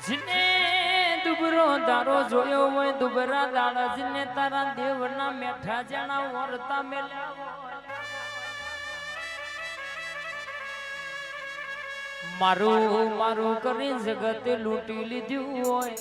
जिने दुबरो दारो जोयो હોય दुबरा દાડા जिने તારા દેવના મેઠા જાણા વર્તા મેલ્યા મારું મારું કરી જગતે લૂંટી લીધું હોય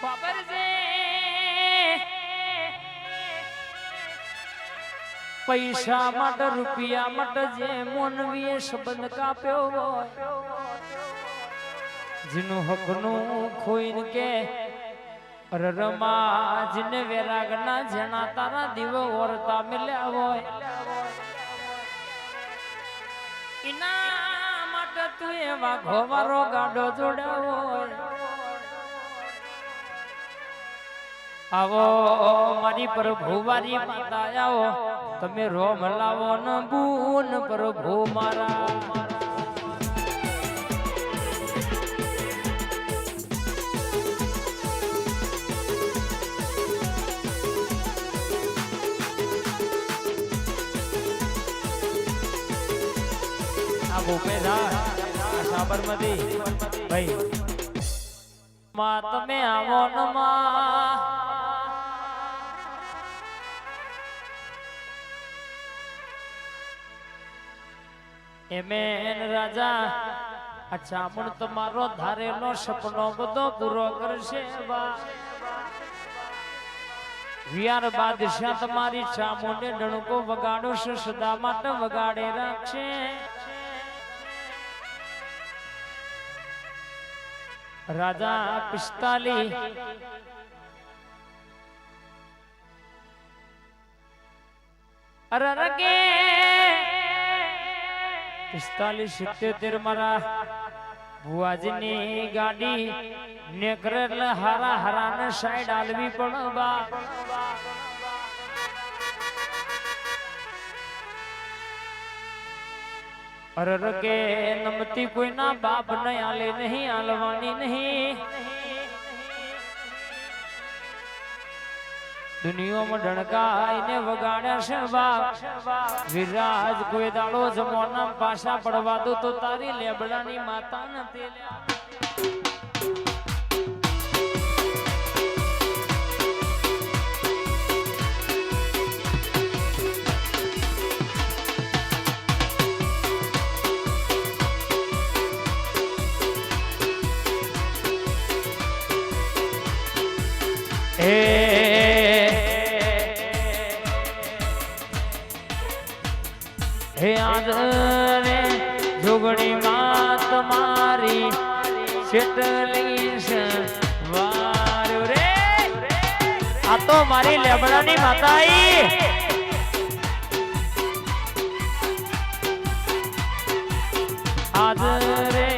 ખબર છે પૈસા માટે રૂપિયા માટે જે મોનવીએ સંબંધ કાપ્યો હોય જેનું હકનું ખોઈને કે રરમા જેને વેરાગના જેના તારા દીવ વર્તા મિલ્યા હોય એના માટે તું એવા ઘોવારો ગાડો જોડ્યો હોય आवो मारी प्रभु वारी माता आओ तमे रोम लावो न बून प्रभु मारा अब उपेदा साबरमती भाई मां तमे आवो न मां एमेन राजा अच्छा मुन तुम्हारो धारेलो सपनो बधो पूरो करशे बा वियार बादशाह तुम्हारी चामुंडे डणको वगाड़ो से सदा माटे वगाड़े राखशे राजा 45 अरे रगे 45-77 मारा बुआजीनी गाड़ी नेकरेल हारा हराने साइड आलवी पड़बा अरे के नमती कोई ना बाप नहीं आले नहीं आलवानी नहीं दुनिया में ढणका आईने वगाड़ा से बाप विराज कोई दाड़ो जमोना पाशा पड़वा दो तो तारी लेबड़ानी माता न तेल्या हे आदरे जोगड़ी मात मारी शेटली वारो रे आ तो मारी लेबड़ानी माताई आदरे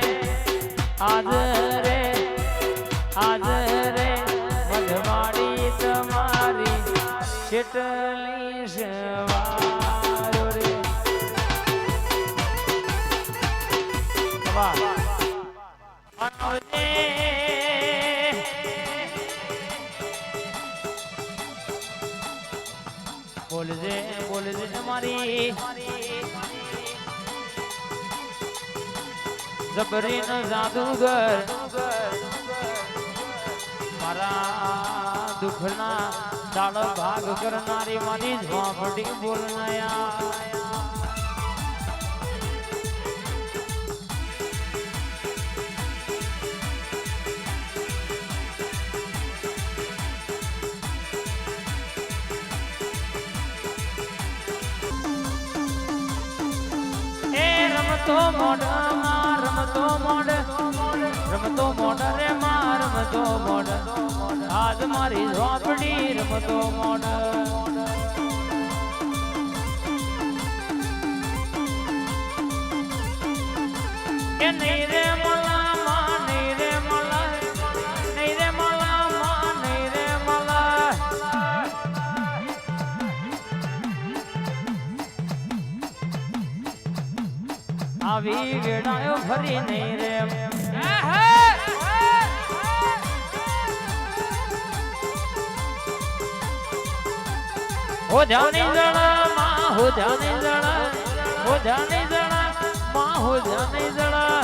आदरे आदरे मधवाड़ी तुम्हारी शेटली बोल दे हमारी जबरीन जादूगर मारा दुखना दाड़ भाग करनारी मारी झोपड़ी बोलनाया रमतो मोड़ रे मां रमतो मोड़ आज मारी झोपड़ी रमतो मोड़ के नहीं रे मला मां नहीं रे मला नहीं रे मला मां नहीं रे मला आवी वेड़ायो भरी नहीं रे हो जाने जड़ा मां हो जाने जड़ा हो जाने जड़ा હોજા નહીં જળા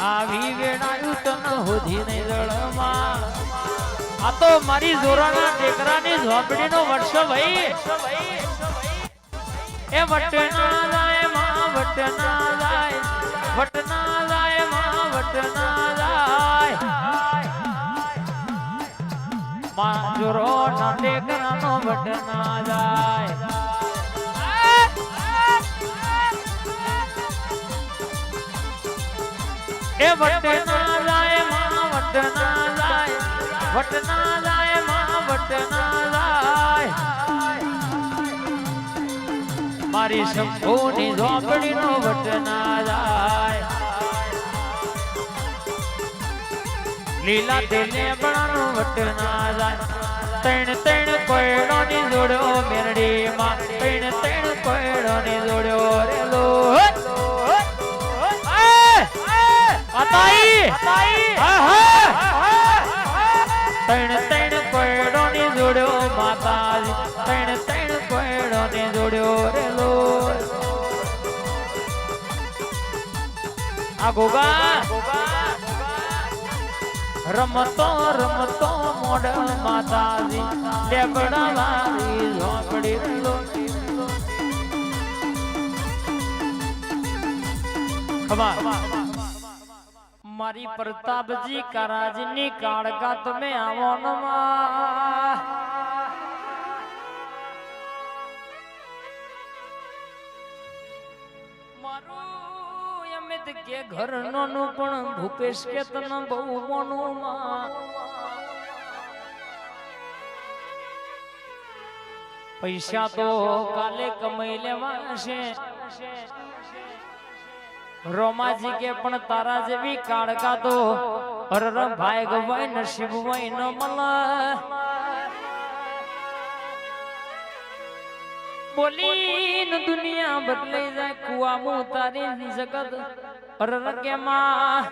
આવી વેણાયું તને હોધી નહીં જળમાં આ તો મારી જોરાના ટેકરાની ઝોપડીનો વર્ષ ભાઈ એ વટના જાય માં વટના જાય વટના જાય માં વટના જાય માં જોરો ના ટેકરાનો વટના જાય એ વટના જાય માં વટના જાય વટના જાય માં વટના જાય મારી શંભુની ઝોપડીનો વટના જાય લીલા તેલે બળાનો વટના જાય ત્રણ ત્રણ કોયડોની જોડ્યો મેરડીમાં ત્રણ ત્રણ કોયડોની જોડ્યો રેલો અતાઈ ત્રણ ત્રણ કોયડોની જોડ્યો માતાજી ત્રણ ત્રણ કોયડોની જોડ્યો રેલો આ ગોગા રમતો રમતો મોડલ માતાજી લેબડા વાળી ઝોપડી રેલો ખમા મારી પ્રતાપજી કરાજીની કાળકા તમે આવો નમા મારું અમિત કે ઘરનો નું પણ ભૂપેશ કે તને બહુ મોનું માં પૈસા તો કાલે કમાઈ લેવા છે રોમાજી કે પણ તારા જેવી કાળકા તો હરર ભાઈ ગવાય નસીબ હોય ન મળે બોલીન દુનિયા બદલાઈ જાય કુવામાં તારી જગત હરર કે માં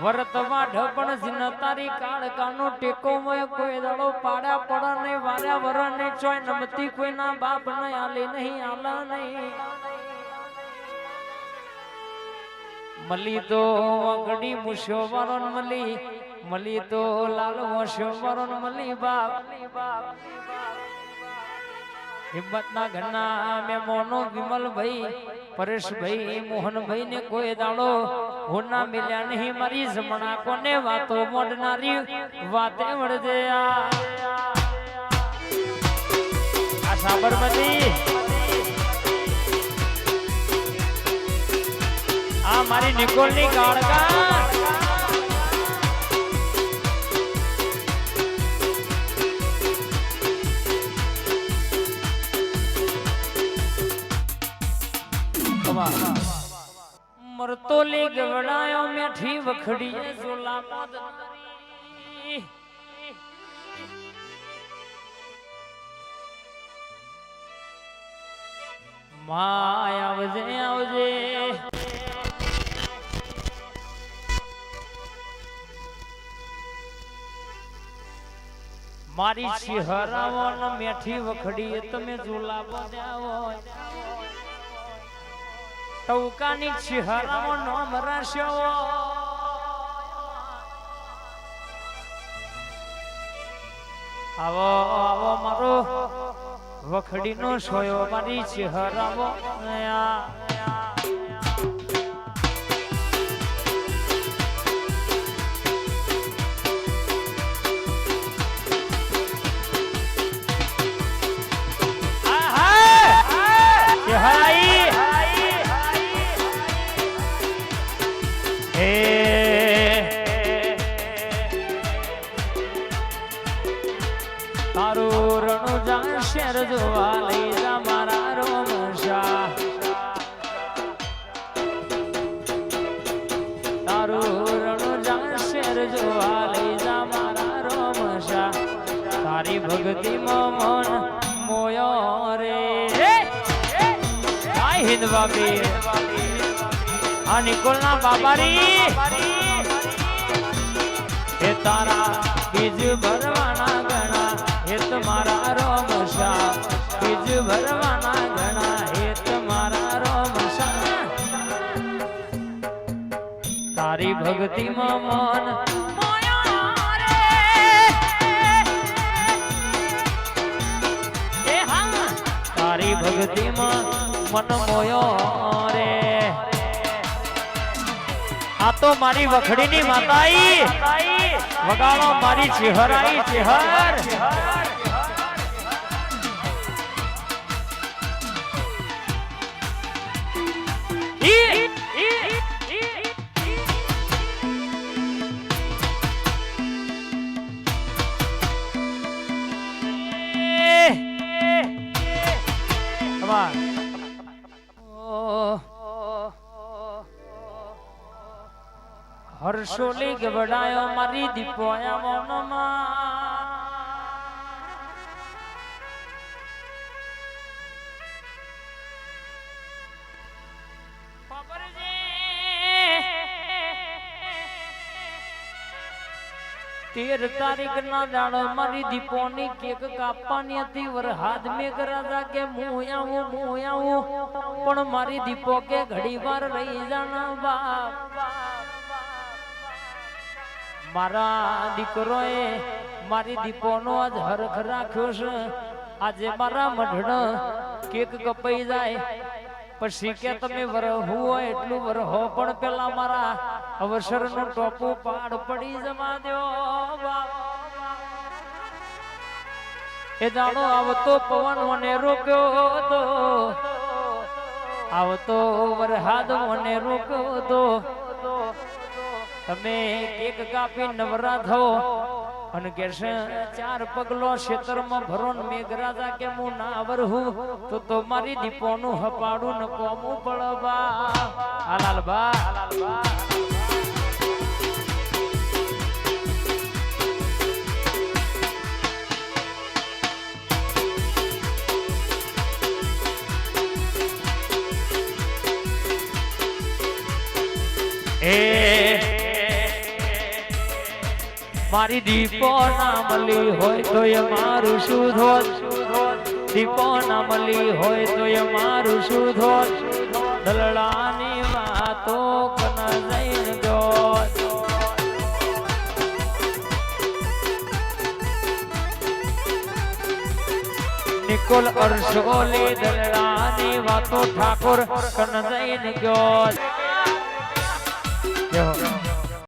વરતમાં ઢપણ જીન તારી કાળકાનો ટેકો હોય કોઈ દાડો પાડા પડા નહીં વાર્યા વર નહીં ચોય નમતી કોઈના બાપ નહીં આલે નહીં આલા નહીં મલી તો વગડી મુશો વરણ મલી મલી તો લાલ મોશો વરણ મલી બાપ હિંમતના ઘરના મે મોનો વિમલભાઈ પરેશભાઈ મોહનભાઈ ને કોઈ દાડો હોના મિલ્યા નહીં મારી જમણા કોને વાતો મોડનારી વાતે વળજે આ સાબરમતી આ મારી નિકોલની કાળકા મરતોલી ગવડાયો મેઠી વખડી ઝોલા મોદરી માય આવજે આવજે મારી શિહરાવો ને મેઠી વખડી તમે ઝોલા બોદ્યા હોય ટૌકાની શિહરાવો નામ રાશ્યો આવો આવો મારો વખડીનો સોયો મારી શિહરાવો તારું રણુ જા શેર જોવા લઈ જા મારા રોમશા તારું રણુ જા શેર જોવા લઈ જા મારા રોમશા તારી ભક્તિ મન મોયો રે જય હિન્દ બાબી આ નિકોલના બાબારી એ તારા બીજ ભરવાના ગણા એ ભક્તિમાં મન મોયો રે એ હા તારી ભક્તિમાં મન મોયો રે આ તો મારી વખડીની માતાઈ વગાડો મારી ચેહરાઈ ચેહર હર્ષોલી ગવડાયો મારી દીપોયા મૌનમાં તેર તારીખ ના દાડો મારી દીપોની કેક કાપવાની હતી વરહાદ મેઘરાજા કે હું આવું પણ મારી દીપો કે ઘડી વાર રહી જાના બાપ મારા દીકરોએ મારી દીપોનો આજ હરખ રાખ્યો છે આજે મારા મઢણ કેક કપાઈ જાય પછી કે તમે વરહું હોય એટલું વરહો પણ પેલા મારા અવસરનું ટોપું પાડ પડી જવા દો એ દાડો આવતો પવન મને રોક્યો હતો આવતો વરહાદ મને રોક્યો હતો તમે કેક કાપી નવરા થો અને કેશે ચાર પગલો ક્ષેત્રમાં ભરો મેઘરાજા કે હું ના વરહું તો મારી દીપોનું હપાડું ન કોમું પડવા હાલાલબા મારી દીપો ના મળી હોય તો એ મારું શું ધોત દીપો ના મળી હોય તો એ મારું શું ધોત દલડાની વાતો કના જઈને જોત નિકોલ અરસોલી દલડાની વાતો ઠાકોર કના જઈને જોત